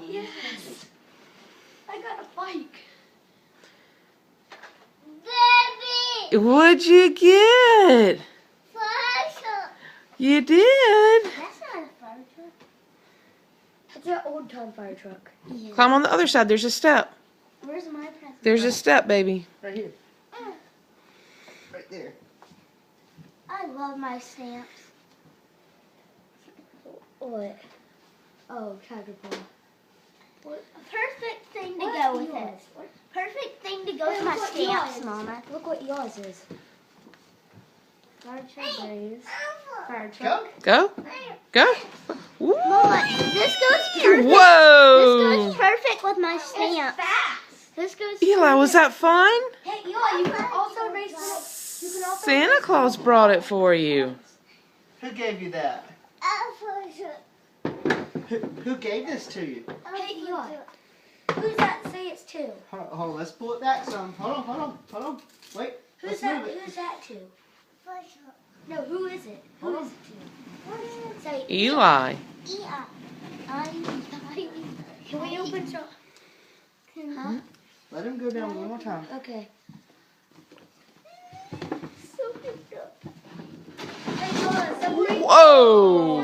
Yes. I got a bike. Baby! What'd you get? Fire truck. You did? That's not a fire truck. It's an old-time fire truck. Yeah. Climb on the other side. There's a step. Where's my present? There's a step, baby. Right here. Right there. I love my stamps. What? Oh, Caterpillar. What? Perfect thing to go with it. Perfect thing to go with my stamps, Mama. Look what yours is. Fire truck raise. Fire truck. Go. Go. Woo. Mama, this goes perfect. Whoa. This goes perfect with my stamps. This goes. Eli, was that fun? Hey, Eli, you can also raise. Santa Claus brought it for you. Who gave you that? Who gave this to you? Hey, Eli. Who's that? Say it's to. Hold on, let's pull it back some. Hold on. Wait, Who's let's that? move it. Who's that to? No, who is it? Who is it to? Say Eli. Eli. Can we open some? Huh? Let him go down one more time. Okay. So good. Hey, Mama, Whoa.